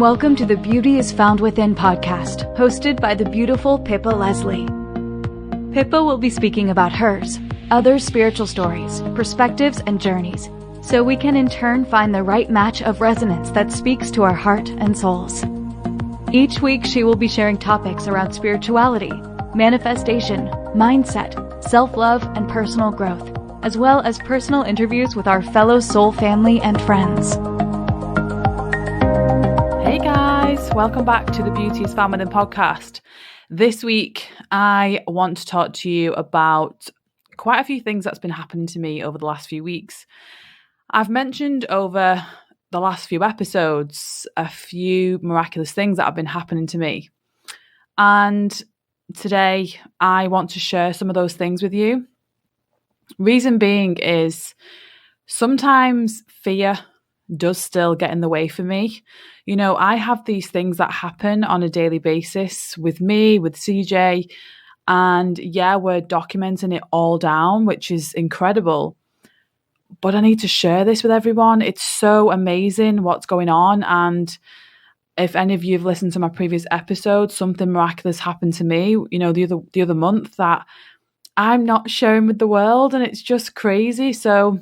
and welcome to the Beauty is Found Within podcast, hosted by the beautiful Pippa Leslie. Pippa will be speaking about hers, others' spiritual stories, perspectives, and journeys, so we can in turn find the right match of resonance that speaks to our heart and souls. Each week, she will be sharing topics around spirituality, manifestation, mindset, self-love, and personal growth, as well as personal interviews with our fellow soul family and friends. Hey guys, welcome back to the Beauty is Found Within podcast. This week, I want to talk to you about quite a few things that's been happening to me over the last few weeks. I've mentioned over the last few episodes a few miraculous things that have been happening to me. And today, I want to share some of those things with you. Reason being is sometimes fear does still get in the way for me. You know, I have these things that happen on a daily basis with me, with CJ, and yeah, we're documenting it all down, which is incredible. But I need to share this with everyone. It's so amazing what's going on. And if any of you have listened to my previous episode, something miraculous happened to me, you know, the other month that I'm not sharing with the world, and it's just crazy. So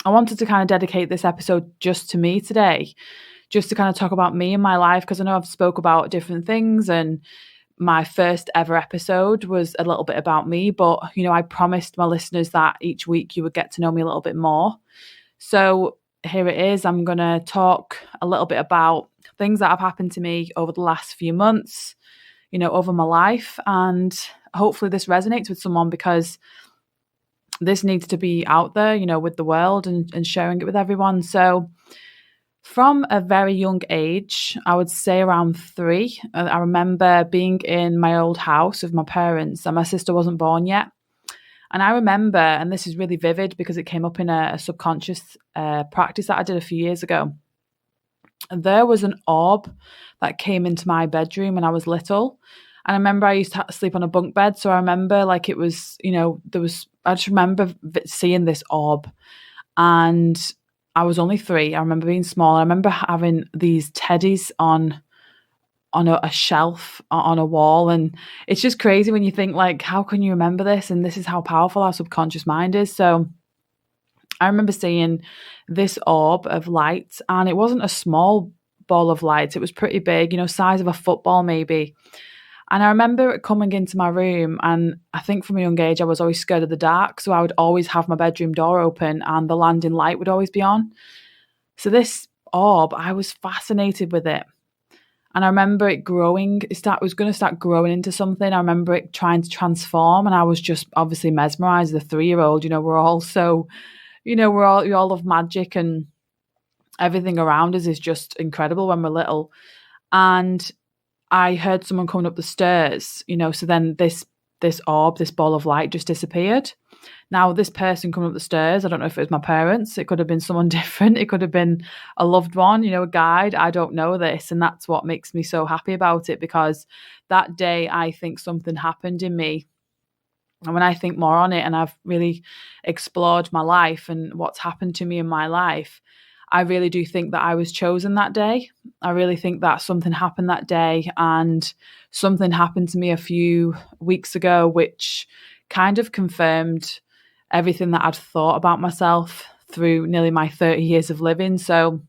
I wanted to kind of dedicate this episode just to me today, just to kind of talk about me and my life, because I know I've spoke about different things, and my first ever episode was a little bit about me, but you know, I promised my listeners that each week you would get to know me a little bit more. So here it is. I'm going to talk a little bit about things that have happened to me over the last few months, you know, over my life, and hopefully this resonates with someone, because this needs to be out there, you know, with the world and sharing it with everyone. So from a very young age, I would say around 3, I remember being in my old house with my parents, and my sister wasn't born yet. And I remember, and this is really vivid because it came up in a subconscious practice that I did a few years ago. There was an orb that came into my bedroom when I was little. And I remember I used to sleep on a bunk bed. So I remember like it was, you know, I just remember seeing this orb, and I was only 3. I remember being small. I remember having these teddies on a shelf on a wall. And it's just crazy when you think like, how can you remember this? And this is how powerful our subconscious mind is. So I remember seeing this orb of light, and it wasn't a small ball of light. It was pretty big, you know, size of a football maybe. And I remember it coming into my room, and I think from a young age, I was always scared of the dark. So I would always have my bedroom door open and the landing light would always be on. So this orb, I was fascinated with it. And I remember it growing. It was going to start growing into something. I remember it trying to transform, and I was just obviously mesmerized as a 3-year-old. You know, we're all so, you know, we all love magic, and everything around us is just incredible when we're little. And I heard someone coming up the stairs, you know, so then this orb, this ball of light just disappeared. Now, this person coming up the stairs, I don't know if it was my parents, it could have been someone different, it could have been a loved one, you know, a guide, I don't know this. And that's what makes me so happy about it, because that day I think something happened in me. And when I think more on it, and I've really explored my life and what's happened to me in my life, I really do think that I was chosen that day. I really think that something happened that day, and something happened to me a few weeks ago, which kind of confirmed everything that I'd thought about myself through nearly my 30 years of living. So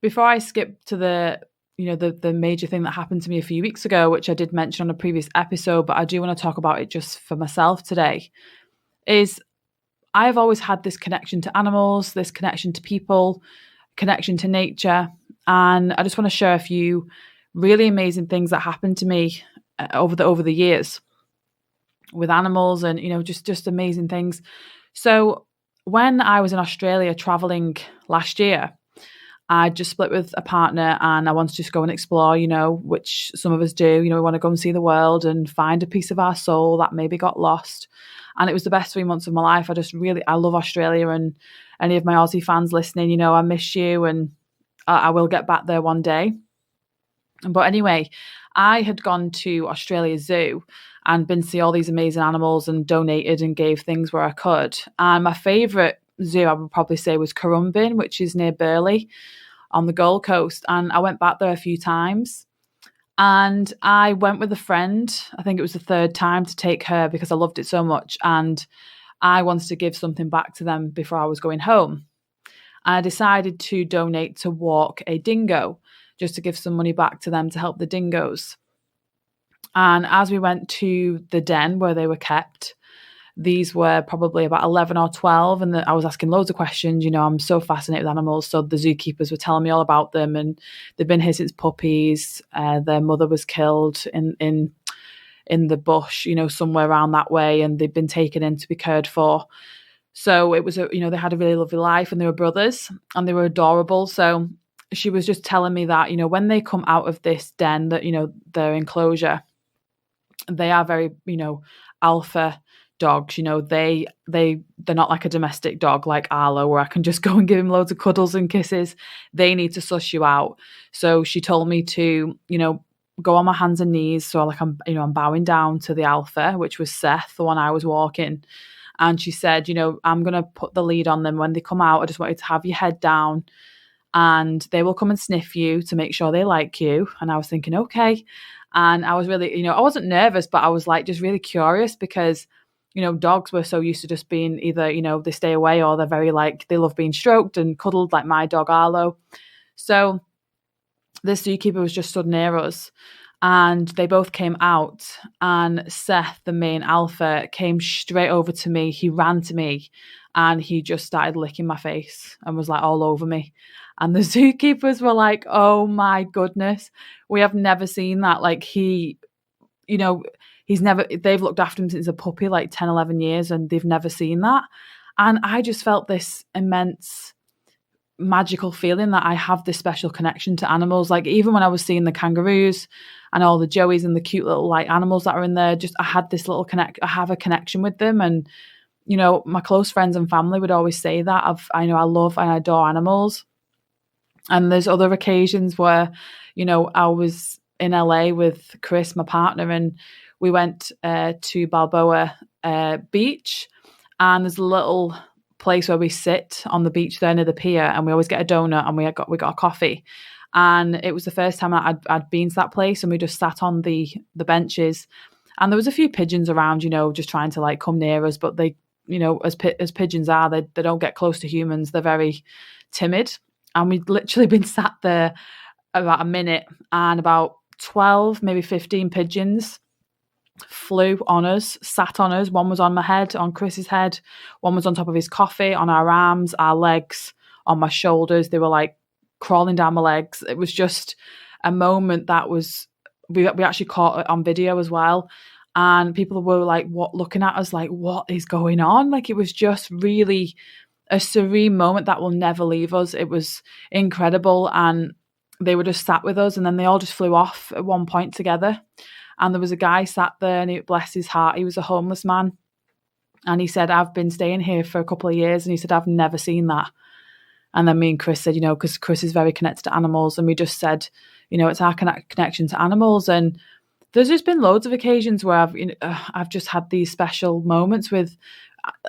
before I skip to the major thing that happened to me a few weeks ago, which I did mention on a previous episode, but I do want to talk about it just for myself today, is I've always had this connection to animals, this connection to people, connection to nature. And I just want to share a few really amazing things that happened to me over the years with animals, and, you know, just amazing things. So when I was in Australia traveling last year, I just split with a partner, and I wanted to just go and explore, you know, which some of us do. You know, we want to go and see the world and find a piece of our soul that maybe got lost. And it was the best 3 months of my life. I love Australia, and any of my Aussie fans listening, you know, I miss you, and I will get back there one day. But anyway, I had gone to Australia Zoo and been to see all these amazing animals and donated and gave things where I could. And my favourite zoo, I would probably say, was Currumbin, which is near Burleigh. on the Gold Coast. And I went back there a few times. And I went with a friend, I think it was the third time, to take her because I loved it so much. And I wanted to give something back to them before I was going home. I decided to donate to walk a dingo, just to give some money back to them to help the dingoes. And as we went to the den where they were kept, these were probably about 11 or 12. And I was asking loads of questions. You know, I'm so fascinated with animals. So the zookeepers were telling me all about them. And they've been here since puppies. Their mother was killed in the bush, you know, somewhere around that way. And they've been taken in to be cared for. So it was, they had a really lovely life, and they were brothers and they were adorable. So she was just telling me that, when they come out of this den, that, their enclosure, they are very, alpha dogs. They're not like a domestic dog like Arlo, where I can just go and give him loads of cuddles and kisses. They need to suss you out. So she told me to, go on my hands and knees. So like I'm bowing down to the alpha, which was Seth, the one I was walking. And she said, I'm going to put the lead on them. When they come out, I just want you to have your head down, and they will come and sniff you to make sure they like you. And I was thinking, okay. And I was really, I wasn't nervous, but I was like just really curious because, dogs were so used to just being either, they stay away, or they're very they love being stroked and cuddled, like my dog Arlo. So this zookeeper was just stood near us, and they both came out, and Seth, the main alpha, came straight over to me. He ran to me and he just started licking my face and was like all over me. And the zookeepers were like, oh my goodness, we have never seen that. Like they've looked after him since a puppy, like 10, 11 years, and they've never seen that. And I just felt this immense magical feeling that I have this special connection to animals. Like even when I was seeing the kangaroos and all the joeys and the cute little animals that are in there, just I had this little I have a connection with them. And my close friends and family would always say that I love and adore animals. And there's other occasions where I was in LA with Chris, my partner, and we went to Balboa Beach, and there's a little place where we sit on the beach there near the pier, and we always get a donut, and we got a coffee. And it was the first time I'd been to that place, and we just sat on the benches, and there was a few pigeons around, just trying to come near us, but they, as pigeons are, they don't get close to humans. They're very timid. And we'd literally been sat there about a minute, and about 12, maybe 15 pigeons flew on us, sat on us. One was on my head, on Chris's head. One was on top of his coffee, on our arms, our legs, on my shoulders. They were crawling down my legs. It was just a moment that was, we actually caught it on video as well. And people were looking at us what is going on? It was just really a serene moment that will never leave us. It was incredible. And they were just sat with us, and then they all just flew off at one point together. And there was a guy sat there, and bless his heart, he was a homeless man. And he said, I've been staying here for a couple of years. And he said, I've never seen that. And then me and Chris said, because Chris is very connected to animals. And we just said, it's our connection to animals. And there's just been loads of occasions where I've just had these special moments with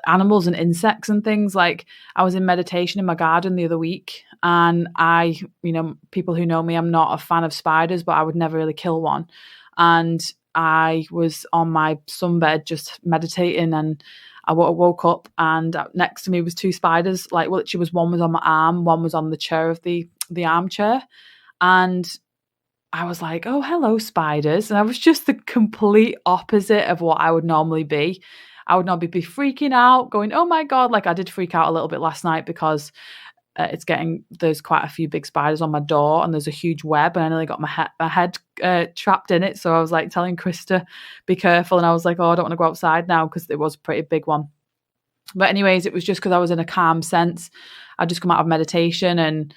animals and insects and things. Like I was in meditation in my garden the other week, and I, people who know me, I'm not a fan of spiders, but I would never really kill one. And I was on my sunbed just meditating, and I woke up, and next to me was two spiders. Literally was, one was on my arm, one was on the chair of the armchair. And I was like, oh, hello, spiders. And I was just the complete opposite of what I would normally be. I would normally be freaking out, going, oh my God. I did freak out a little bit last night because there's quite a few big spiders on my door, and there's a huge web, and I nearly got my head trapped in it. So I was telling Chris to be careful, and I was like, oh, I don't want to go outside now, because it was a pretty big one. But anyways, it was just because I was in a calm sense. I just come out of meditation, and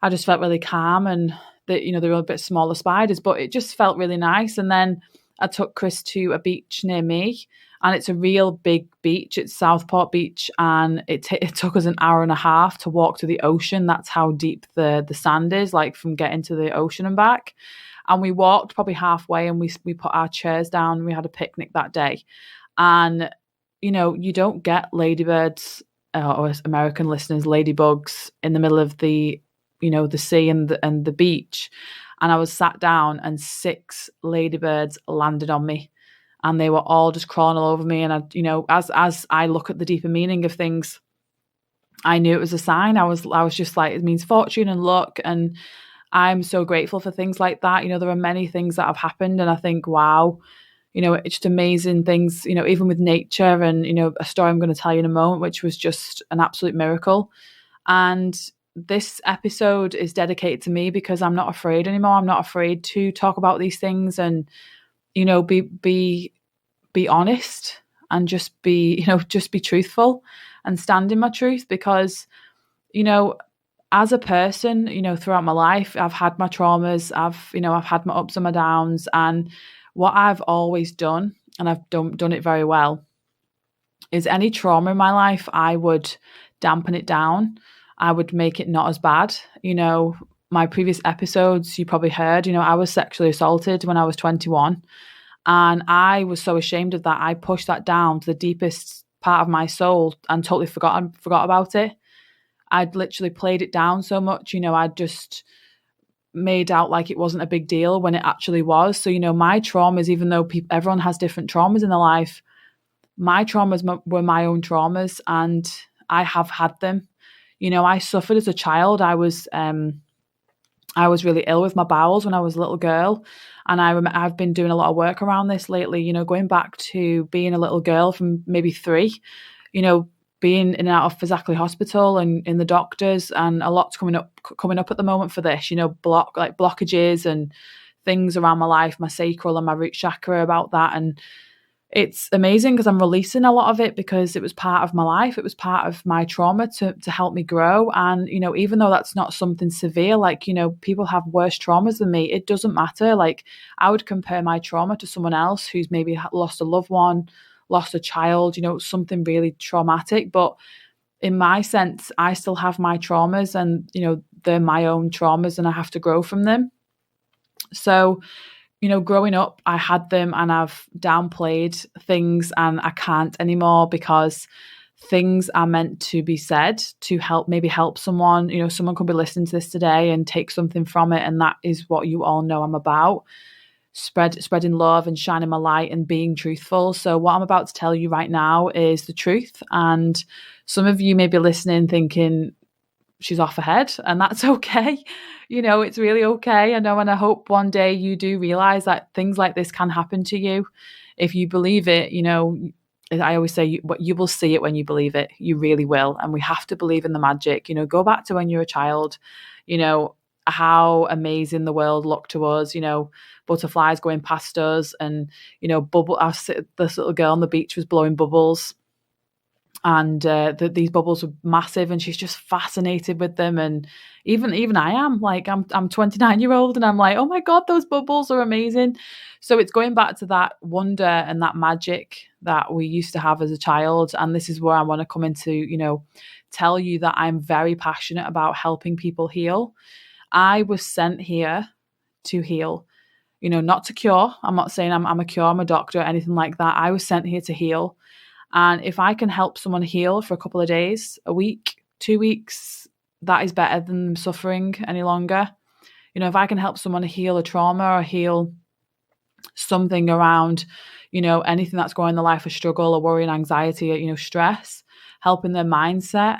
I just felt really calm, and they were a bit smaller spiders, but it just felt really nice. And then I took Chris to a beach near me, and it's a real big beach. It's Southport Beach, and it took us an hour and a half to walk to the ocean. That's how deep the sand is, from getting to the ocean and back. And we walked probably halfway, and we put our chairs down, and we had a picnic that day. And, you don't get ladybirds, or American listeners, ladybugs in the middle of the the sea and the beach. And I was sat down and 6 ladybirds landed on me, and they were all just crawling all over me. And as I look at the deeper meaning of things, I knew it was a sign. I was just like, it means fortune and luck. And I'm so grateful for things like that. There are many things that have happened, and I think, wow, it's just amazing things, even with nature, and, a story I'm going to tell you in a moment, which was just an absolute miracle. And this episode is dedicated to me because I'm not afraid anymore. I'm not afraid to talk about these things and, be honest, and just be truthful and stand in my truth, because, as a person, throughout my life, I've had my traumas, I've had my ups and my downs. And what I've always done, and I've done it very well, is any trauma in my life, I would dampen it down. I would make it not as bad. My previous episodes, you probably heard, I was sexually assaulted when I was 21. And I was so ashamed of that. I pushed that down to the deepest part of my soul and totally forgot about it. I'd literally played it down so much, I'd just made out like it wasn't a big deal when it actually was. So, my traumas, even though everyone has different traumas in their life, my traumas were my own traumas, and I have had them. I suffered as a child. I was really ill with my bowels when I was a little girl. And I've been doing a lot of work around this lately, going back to being a little girl from maybe 3, being in and out of Fazakerley Hospital and in the doctors, and a lot's coming up at the moment for this, blockages and things around my life, my sacral and my root chakra, about that. And it's amazing because I'm releasing a lot of it, because it was part of my life. It was part of my trauma to help me grow. And, even though that's not something severe, like, people have worse traumas than me, it doesn't matter. Like, I would compare my trauma to someone else who's maybe lost a loved one, lost a child, something really traumatic. But in my sense, I still have my traumas, and, they're my own traumas, and I have to grow from them. So, growing up, I had them, and I've downplayed things, and I can't anymore, because things are meant to be said to help someone. Someone could be listening to this today and take something from it. And that is what you all know I'm about. Spreading love and shining my light and being truthful. So what I'm about to tell you right now is the truth. And some of you may be listening thinking, she's off her head, and that's okay. It's really okay. I know, and I hope one day you do realize that things like this can happen to you. If you believe it, I always say, you will see it when you believe it. You really will. And we have to believe in the magic. Go back to when you were a child, how amazing the world looked to us, butterflies going past us, and, this little girl on the beach was blowing bubbles. And these bubbles were massive, and she's just fascinated with them. And even I am, like, I'm 29-year-old, and I'm like, oh my God, those bubbles are amazing. So it's going back to that wonder and that magic that we used to have as a child. And this is where I want to come into, tell you that I'm very passionate about helping people heal. I was sent here to heal, not to cure. I'm not saying I'm a cure, I'm a doctor, anything like that. I was sent here to heal. And if I can help someone heal for a couple of days, a week, 2 weeks, that is better than them suffering any longer. If I can help someone heal a trauma or heal something around, anything that's going in their life, a struggle, a worry and anxiety, stress, helping their mindset,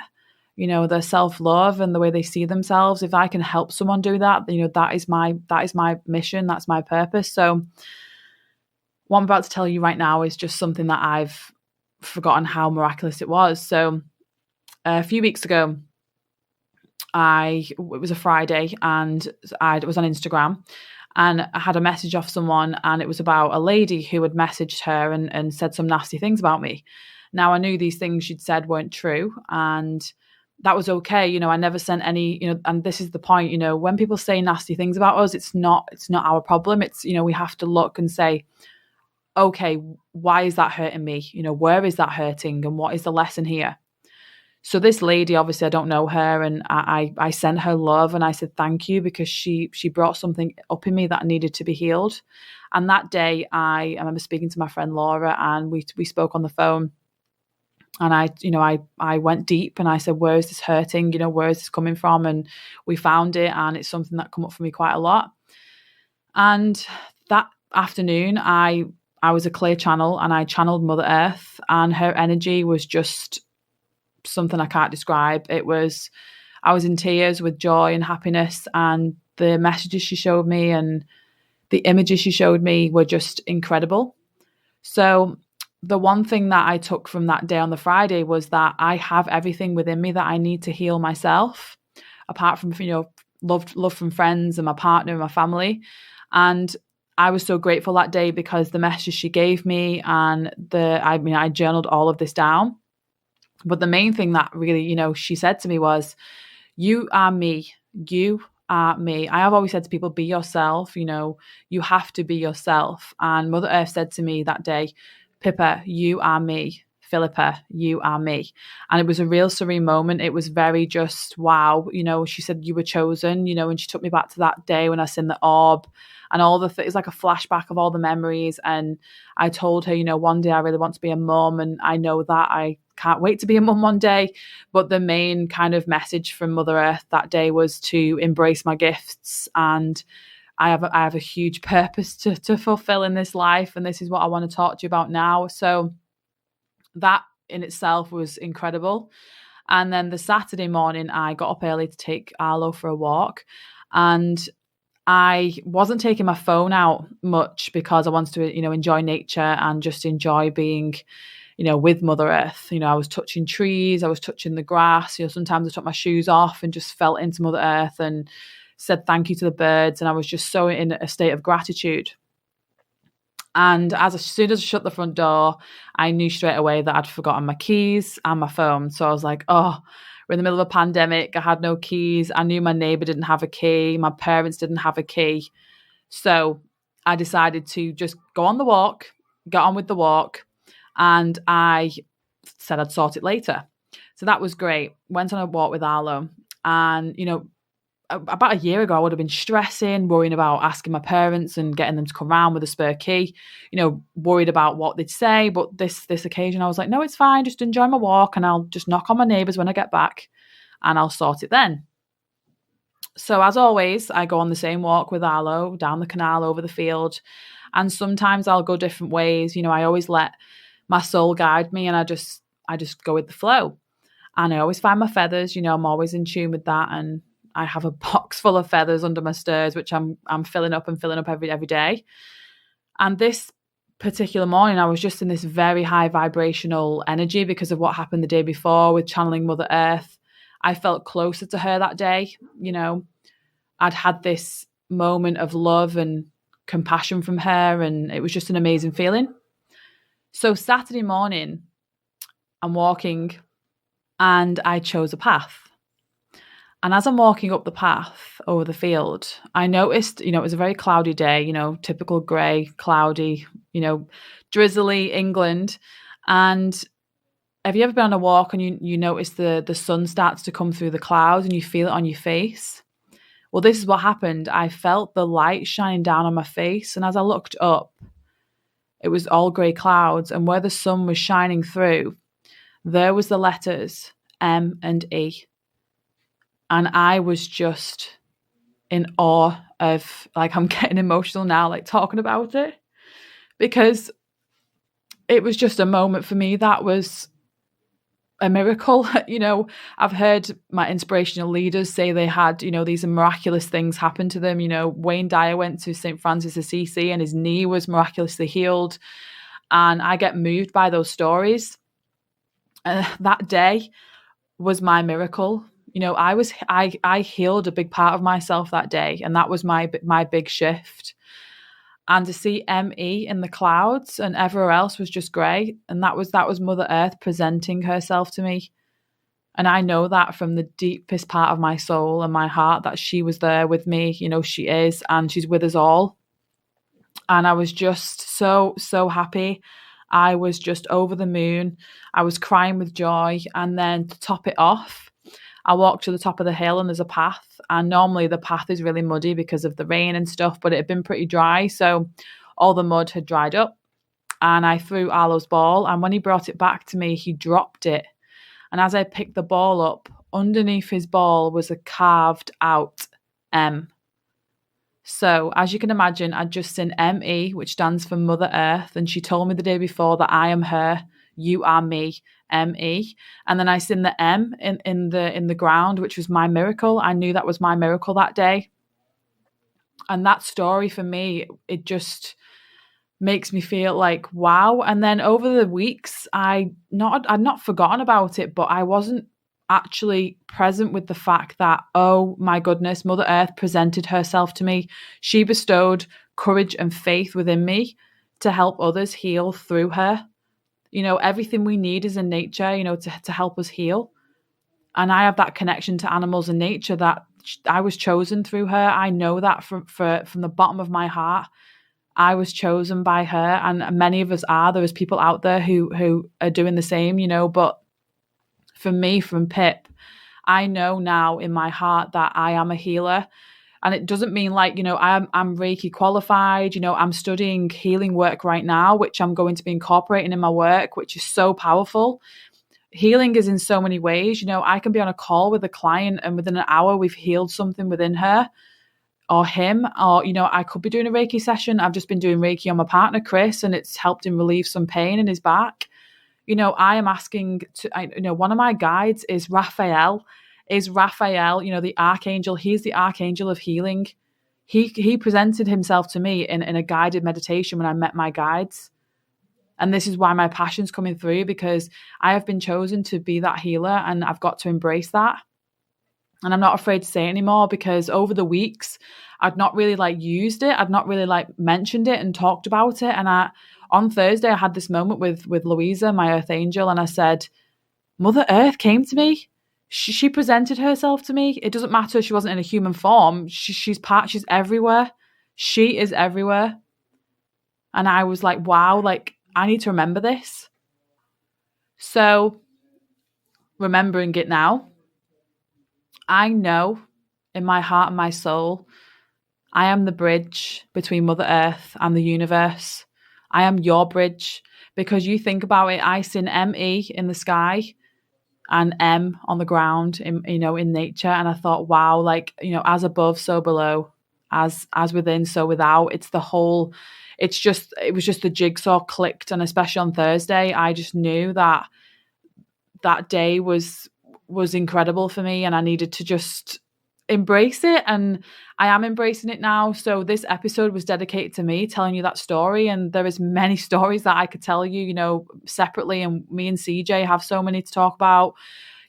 their self-love and the way they see themselves. If I can help someone do that, that is my mission. That's my purpose. So what I'm about to tell you right now is just something that I've forgotten how miraculous it was. So a few weeks ago, it was a Friday, and I was on Instagram, and I had a message off someone, and it was about a lady who had messaged her and said some nasty things about me. Now, I knew these things she'd said weren't true, and that was okay. I never sent any, and this is the point, when people say nasty things about us, it's not our problem. It's, we have to look and say, okay, why is that hurting me? Where is that hurting, and what is the lesson here? So this lady, obviously I don't know her, and I sent her love, and I said thank you, because she brought something up in me that needed to be healed. And that day I remember speaking to my friend Laura, and we spoke on the phone, And I went deep and I said, where is this hurting? Where is this coming from? And we found it, and it's something that come up for me quite a lot. And that afternoon, I was a clear channel, and I channeled Mother Earth, and her energy was just something I can't describe. I was in tears with joy and happiness, and the messages she showed me and the images she showed me were just incredible. So the one thing that I took from that day on the Friday was that I have everything within me that I need to heal myself, apart from, love from friends and my partner and my family. And I was so grateful that day because the message she gave me, and I journaled all of this down. But the main thing that really, she said to me was, you are me. You are me. I have always said to people, be yourself. You have to be yourself. And Mother Earth said to me that day, Pippa, you are me. Philippa, you are me. And it was a real serene moment. It was very just, wow. She said, you were chosen, and she took me back to that day when I seen the orb and all the things. It's like a flashback of all the memories. And I told her, one day I really want to be a mum, and I know that I can't wait to be a mum one day. But the main kind of message from Mother Earth that day was to embrace my gifts, and I have a huge purpose to fulfill in this life, and this is what I want to talk to you about now. So that in itself was incredible. And then the Saturday morning, I got up early to take Arlo for a walk, and I wasn't taking my phone out much because I wanted to, enjoy nature and just enjoy being, with Mother Earth. I was touching trees, I was touching the grass. Sometimes I took my shoes off and just felt into Mother Earth and said thank you to the birds. And I was just so in a state of gratitude. And as soon as I shut the front door, I knew straight away that I'd forgotten my keys and my phone. So I was like, oh, we're in the middle of a pandemic. I had no keys. I knew my neighbour didn't have a key. My parents didn't have a key. So I decided to just go on the walk, get on with the walk. And I said I'd sort it later. So that was great. Went on a walk with Arlo. And, about a year ago, I would have been stressing, worrying about asking my parents and getting them to come round with a spare key, worried about what they'd say. But this occasion, I was like, no, it's fine. Just enjoy my walk, and I'll just knock on my neighbours when I get back, and I'll sort it then. So as always, I go on the same walk with Arlo, down the canal, over the field. And sometimes I'll go different ways. I always let my soul guide me, and I just go with the flow. And I always find my feathers, I'm always in tune with that. And I have a box full of feathers under my stairs, which I'm filling up every day. And this particular morning, I was just in this very high vibrational energy because of what happened the day before with channeling Mother Earth. I felt closer to her that day. I'd had this moment of love and compassion from her, and it was just an amazing feeling. So Saturday morning, I'm walking, and I chose a path. And as I'm walking up the path over the field, I noticed, it was a very cloudy day, typical grey, cloudy, drizzly England. And have you ever been on a walk and you notice the sun starts to come through the clouds and you feel it on your face? Well, this is what happened. I felt the light shining down on my face. And as I looked up, it was all grey clouds. And where the sun was shining through, there was the letters M and E. And I was just in awe of, I'm getting emotional now, talking about it, because it was just a moment for me that was a miracle. I've heard my inspirational leaders say they had, these miraculous things happen to them. Wayne Dyer went to St. Francis Assisi and his knee was miraculously healed. And I get moved by those stories. That day was my miracle. I healed a big part of myself that day, and that was my big shift. And to see ME in the clouds and everywhere else was just grey, and that was Mother Earth presenting herself to me. And I know that from the deepest part of my soul and my heart that she was there with me. She is, and she's with us all. And I was just so happy. I was just over the moon. I was crying with joy. And then to top it off, I walked to the top of the hill and there's a path. And normally the path is really muddy because of the rain and stuff, but it had been pretty dry. So all the mud had dried up. and I threw Arlo's ball. And when he brought it back to me, he dropped it. And as I picked the ball up, underneath his ball was a carved out M. So as you can imagine, I'd just seen ME, which stands for Mother Earth. And she told me the day before that I am her, you are me, ME. And then I seen the M in the ground, which was my miracle. I knew that was my miracle that day. And that story for me, it just makes me feel like, wow. And then over the weeks, I'd not forgotten about it, but I wasn't actually present with the fact that, oh my goodness, Mother Earth presented herself to me. She bestowed courage and faith within me to help others heal through her. You know, everything we need is in nature, you know, to help us heal. And I have that connection to animals and nature that I was chosen through her. I know that from the bottom of my heart. I was chosen by her, and many of us are. There is people out there who are doing the same, you know, but for me, from Pip, I know now in my heart that I am a healer. And it doesn't mean like, you know, I'm Reiki qualified, you know, I'm studying healing work right now, which I'm going to be incorporating in my work, which is so powerful. Healing is in so many ways. You know, I can be on a call with a client and within an hour we've healed something within her or him, or, you know, I could be doing a Reiki session. I've just been doing Reiki on my partner, Chris, and it's helped him relieve some pain in his back. You know, I am asking one of my guides is Raphael, you know, the archangel. He's the archangel of healing. He presented himself to me in a guided meditation when I met my guides. And this is why my passion's coming through, because I have been chosen to be that healer, and I've got to embrace that. And I'm not afraid to say it anymore, because over the weeks, I'd not really like used it. I'd not really like mentioned it and talked about it. And on Thursday, I had this moment with Louisa, my earth angel, and I said, Mother Earth came to me. She presented herself to me. It doesn't matter if she wasn't in a human form. She's everywhere. She is everywhere. And I was like, wow, like, I need to remember this. So, remembering it now, I know in my heart and my soul, I am the bridge between Mother Earth and the universe. I am your bridge, because you think about it, I seen ME in the sky and M on the ground in nature. And I thought, wow, like, you know, as above, so below, as within, so without. It was just the jigsaw clicked. And especially on Thursday, I just knew that day was incredible for me, and I needed to just embrace it, and I am embracing it now. So this episode was dedicated to me telling you that story, and there is many stories that I could tell you, you know, separately, and me and CJ have so many to talk about.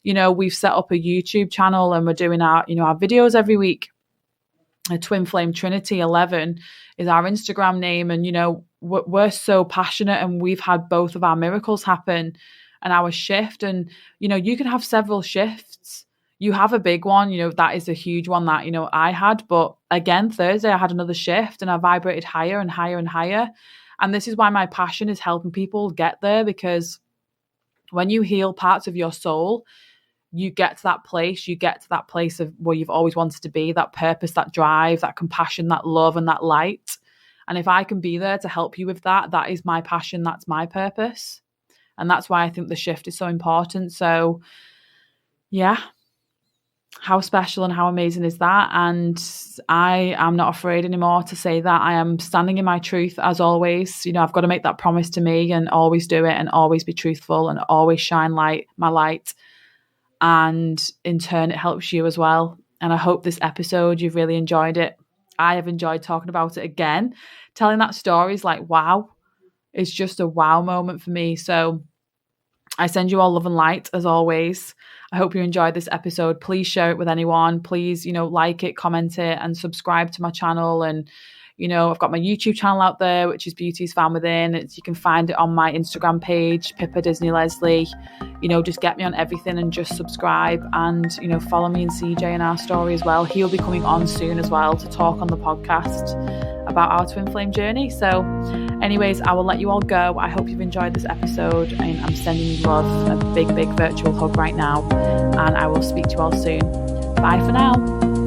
You know, we've set up a YouTube channel and we're doing our videos every week. A Twin Flame Trinity 11 is our Instagram name, and you know, we're so passionate, and we've had both of our miracles happen and our shift. And you know, you can have several shifts. You have a big one, you know, that is a huge one that, you know, I had. But again, Thursday, I had another shift and I vibrated higher and higher and higher. And this is why my passion is helping people get there, because when you heal parts of your soul, you get to that place of where you've always wanted to be, that purpose, that drive, that compassion, that love, and that light. And if I can be there to help you with that, that is my passion, that's my purpose. And that's why I think the shift is so important. So yeah, how special and how amazing is that? And I am not afraid anymore to say that. I am standing in my truth as always. You know, I've got to make that promise to me and always do it and always be truthful and always shine my light. And in turn, it helps you as well. And I hope this episode, you've really enjoyed it. I have enjoyed talking about it again. Telling that story is like, wow. It's just a wow moment for me. So I send you all love and light as always. I hope you enjoyed this episode. Please share it with anyone. Please, you know, like it, comment it, and subscribe to my channel. And, you know, I've got my YouTube channel out there, which is Beauty's Found Within. You can find it on my Instagram page, Pippa Disney Leslie. You know, just get me on everything and just subscribe, and, you know, follow me and CJ in our story as well. He'll be coming on soon as well to talk on the podcast about our twin flame journey. So anyways, I will let you all go. I hope you've enjoyed this episode, and I'm sending you love, a big virtual hug right now, and I will speak to you all soon. Bye for now.